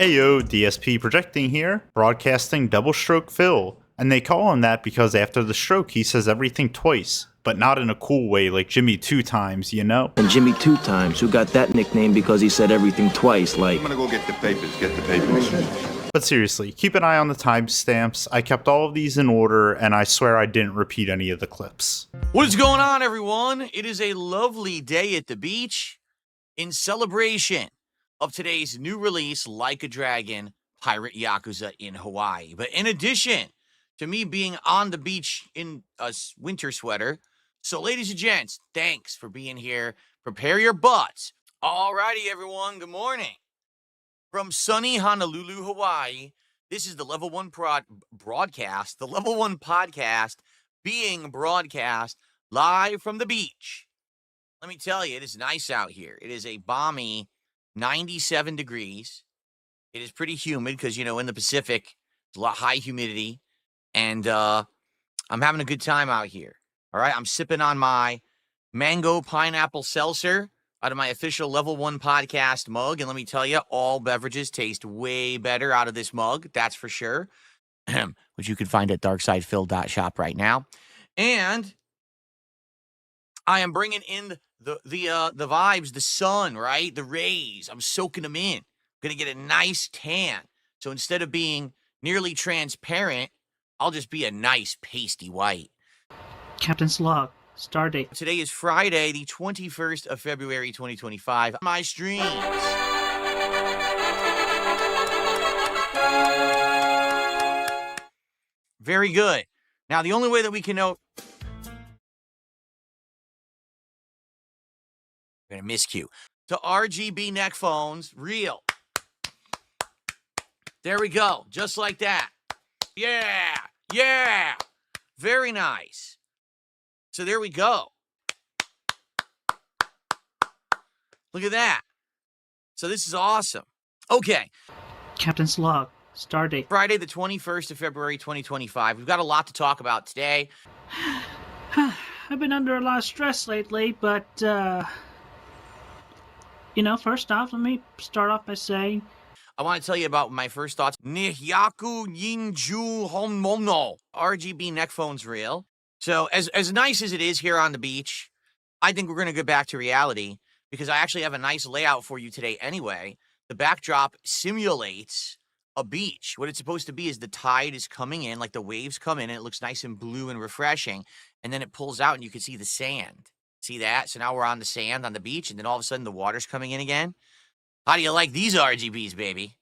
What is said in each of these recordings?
Ayo, DSP Projecting here, broadcasting Double Stroke Phil. And they call him that because after the stroke he says everything twice, but not in a cool way like Jimmy 2 times, you know? And Jimmy 2 times, who got that nickname because he said everything twice, like... I'm gonna go get the papers, But seriously, keep an eye on the timestamps. I kept all of these in order, and I swear I didn't repeat any of the clips. What is going on, everyone? It is a lovely day at the beach in celebration of today's new release, Like a Dragon, Pirate Yakuza in Hawaii. But in addition to me being on the beach in a winter sweater, so ladies and gents, thanks for being here. Prepare your butts. Alrighty, everyone, good morning. From sunny Honolulu, Hawaii, this is the Level 1 broadcast, the Level 1 podcast being broadcast live from the beach. Let me tell you, it is nice out here. It is a balmy 97 degrees. It is pretty humid because, you know, in the Pacific, it's a lot high humidity. And I'm having a good time out here. All right, I'm sipping on my mango pineapple seltzer out of my official Level 1 podcast mug. And let me tell you, all beverages taste way better out of this mug. That's for sure. Which you can find at darksidephil.shop right now. And I am bringing in the vibes, the sun, right? The rays. I'm soaking them in. I'm going to get a nice tan. So instead of being nearly transparent, I'll just be a nice pasty white. Captain's log. Stardate. Today is Friday, the 21st of February, 2025. My streams. Very good. Now, the only way that we can know... I'm going to miscue. To RGB neck phones, real. There we go. Just like that. Yeah. Yeah. Very nice. So there we go. Look at that. So this is awesome. Okay. Captain's log. Stardate. Friday, the 21st of February, 2025. We've got a lot to talk about today. I've been under a lot of stress lately, but, first off, let me start off by saying... I want to tell you about my first thoughts. Nihyaku Yinju Honmono. RGB neck phones real. So as nice as it is here on the beach, I think we're going to go back to reality because I actually have a nice layout for you today anyway. The backdrop simulates a beach. What it's supposed to be is the tide is coming in, like the waves come in, and it looks nice and blue and refreshing. And then it pulls out and you can see the sand. See that? So now we're on the sand on the beach, and then all of a sudden the water's coming in again. How do you like these RGBs, baby?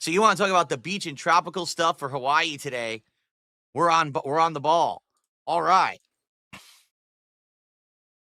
So you want to talk about the beach and tropical stuff for Hawaii today? We're on the ball. All right.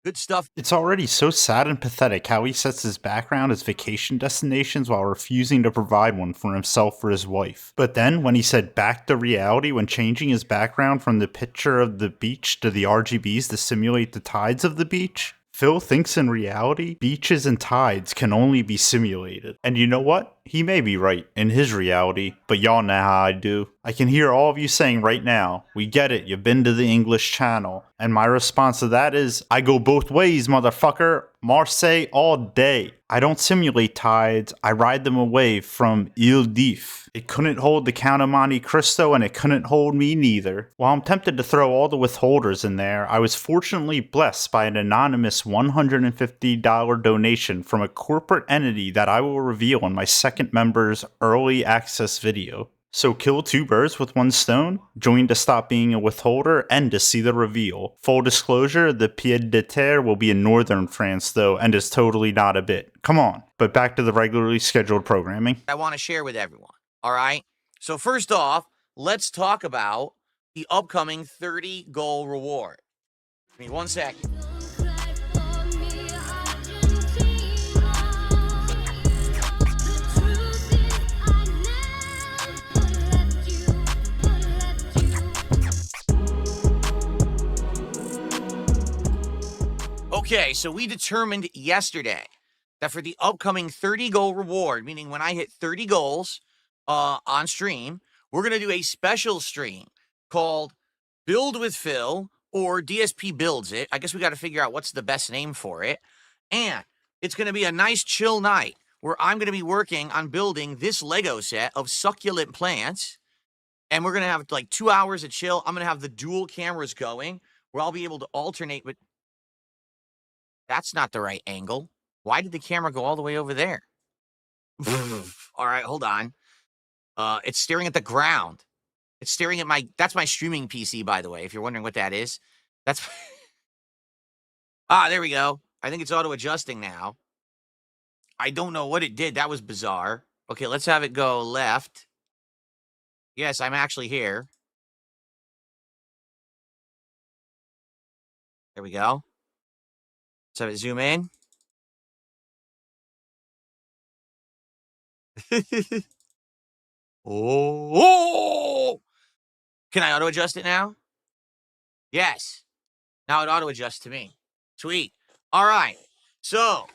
Good stuff. It's already so sad and pathetic how he sets his background as vacation destinations while refusing to provide one for himself or his wife. But then, when he said back to reality when changing his background from the picture of the beach to the RGBs to simulate the tides of the beach, Phil thinks in reality, beaches and tides can only be simulated. And you know what? He may be right in his reality, but y'all know how I do. I can hear all of you saying right now, we get it, you've been to the English Channel. And my response to that is, I go both ways, motherfucker. Marseille all day. I don't simulate tides, I ride them away from Ile d'If. It couldn't hold the Count of Monte Cristo and it couldn't hold me neither. While I'm tempted to throw all the withholders in there, I was fortunately blessed by an anonymous $150 donation from a corporate entity that I will reveal in my second member's early access video. So kill two birds with one stone, join to stop being a withholder and to see the reveal. Full disclosure, the pied de terre will be in northern France though, and is totally not a bit. Come on, but back to the regularly scheduled programming. I want to share with everyone, all right? So first off, let's talk about the upcoming 30-goal reward. Give me 1 second. Okay, so we determined yesterday that for the upcoming 30-goal reward, meaning when I hit 30 goals on stream, we're going to do a special stream called Build with Phil, or DSP Builds It. I guess we got to figure out what's the best name for it. And it's going to be a nice chill night where I'm going to be working on building this Lego set of succulent plants. And we're going to have like 2 hours of chill. I'm going to have the dual cameras going where I'll be able to alternate. But that's not the right angle. Why did the camera go all the way over there? All right, hold on. It's staring at the ground. It's staring at that's my streaming PC, by the way, if you're wondering what that is. That's, there we go. I think it's auto-adjusting now. I don't know what it did. That was bizarre. Okay, let's have it go left. Yes, I'm actually here. There we go. Let's have it zoom in. Oh! Can I auto-adjust it now? Yes. Now it auto-adjusts to me. Sweet. All right. So,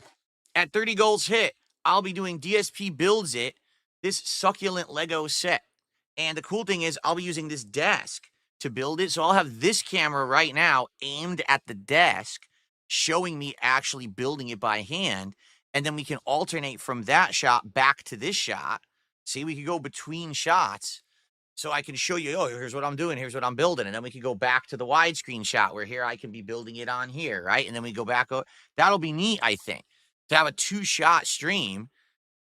at 30 goals hit, I'll be doing DSP Builds It, this succulent Lego set. And the cool thing is I'll be using this desk to build it. So I'll have this camera right now aimed at the desk, showing me actually building it by hand. And then we can alternate from that shot back to this shot. See, we could go between shots. So I can show you, oh, here's what I'm doing, here's what I'm building. And then we can go back to the widescreen shot where here I can be building it on here, right? And then we go back. That'll be neat, I think, to have a 2-shot stream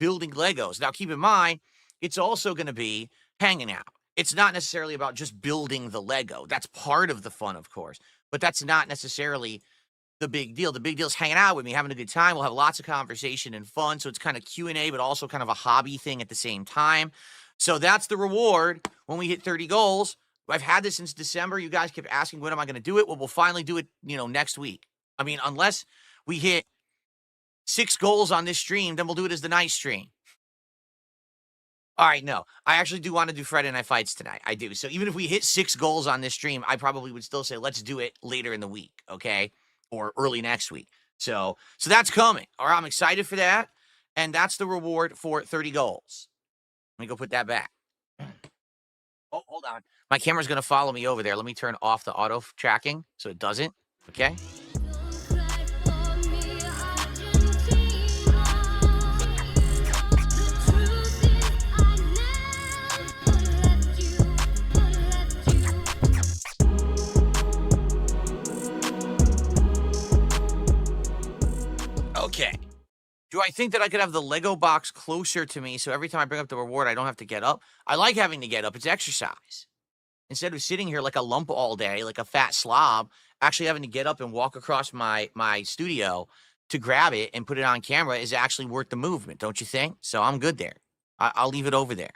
building Legos. Now, keep in mind, it's also going to be hanging out. It's not necessarily about just building the Lego. That's part of the fun, of course. But that's not necessarily the big deal. The big deal is hanging out with me, having a good time. We'll have lots of conversation and fun. So it's kind of Q&A, but also kind of a hobby thing at the same time. So that's the reward when we hit 30 goals. I've had this since December. You guys kept asking, when am I going to do it? Well, we'll finally do it, next week. I mean, unless we hit 6 goals on this stream, then we'll do it as the night stream. All right, no. I actually do want to do Friday Night Fights tonight. I do. So even if we hit 6 goals on this stream, I probably would still say, let's do it later in the week, okay? Or early next week. So that's coming. All right, I'm excited for that. And that's the reward for 30 goals. Let me go put that back. Oh, hold on. My camera's going to follow me over there. Let me turn off the auto tracking so it doesn't. Okay? Okay. Do I think that I could have the Lego box closer to me so every time I bring up the reward, I don't have to get up? I like having to get up. It's exercise. Instead of sitting here like a lump all day, like a fat slob, actually having to get up and walk across my studio to grab it and put it on camera is actually worth the movement, don't you think? So I'm good there. I'll leave it over there.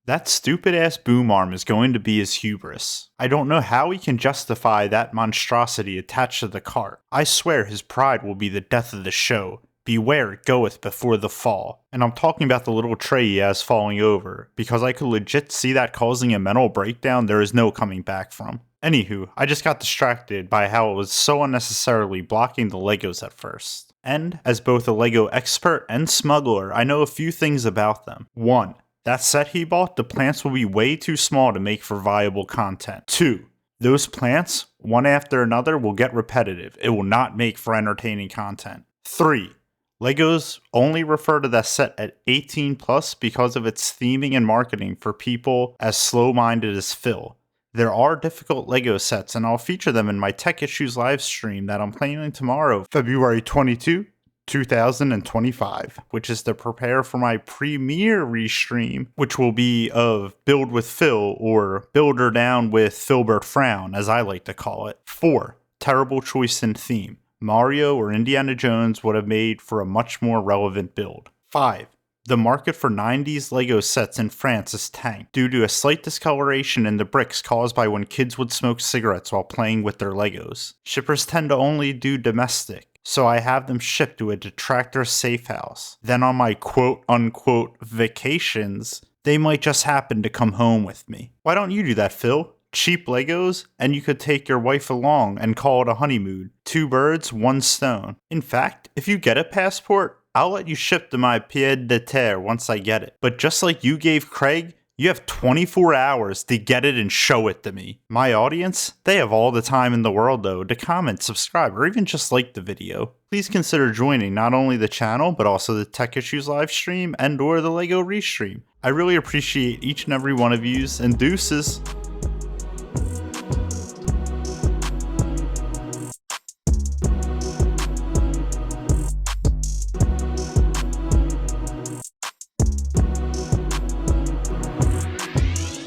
That stupid-ass boom arm is going to be his hubris. I don't know how he can justify that monstrosity attached to the cart. I swear his pride will be the death of the show. Beware it goeth before the fall. And I'm talking about the little tray he has falling over, because I could legit see that causing a mental breakdown there is no coming back from. Anywho, I just got distracted by how it was so unnecessarily blocking the Legos at first. And, as both a Lego expert and smuggler, I know a few things about them. 1. That set he bought, the plants will be way too small to make for viable content. 2. Those plants, one after another, will get repetitive. It will not make for entertaining content. 3. Legos only refer to that set at 18 plus because of its theming and marketing for people as slow-minded as Phil. There are difficult Lego sets, and I'll feature them in my Tech Issues live stream that I'm planning tomorrow, February 22, 2025, which is to prepare for my premiere restream, which will be of Build with Phil, or Builder Down with Filbert Frown, as I like to call it. 4. Terrible choice in theme. Mario or Indiana Jones would have made for a much more relevant build. 5. The market for 90s Lego sets in France is tanked due to a slight discoloration in the bricks caused by when kids would smoke cigarettes while playing with their Legos. Shippers tend to only do domestic, so I have them shipped to a detractor safe house. Then on my quote-unquote vacations, they might just happen to come home with me. Why don't you do that, Phil? Cheap Legos, and you could take your wife along and call it a honeymoon. 2 birds, 1 stone. In fact, if you get a passport, I'll let you ship to my pied de terre once I get it. But just like you gave Craig You have 24 hours to get it and show it to me. My audience, they have all the time in the world though to comment, subscribe, or even just like the video. Please consider joining not only the channel, but also the Tech Issues live stream and or the LEGO Restream. I really appreciate each and every one of yous, and deuces.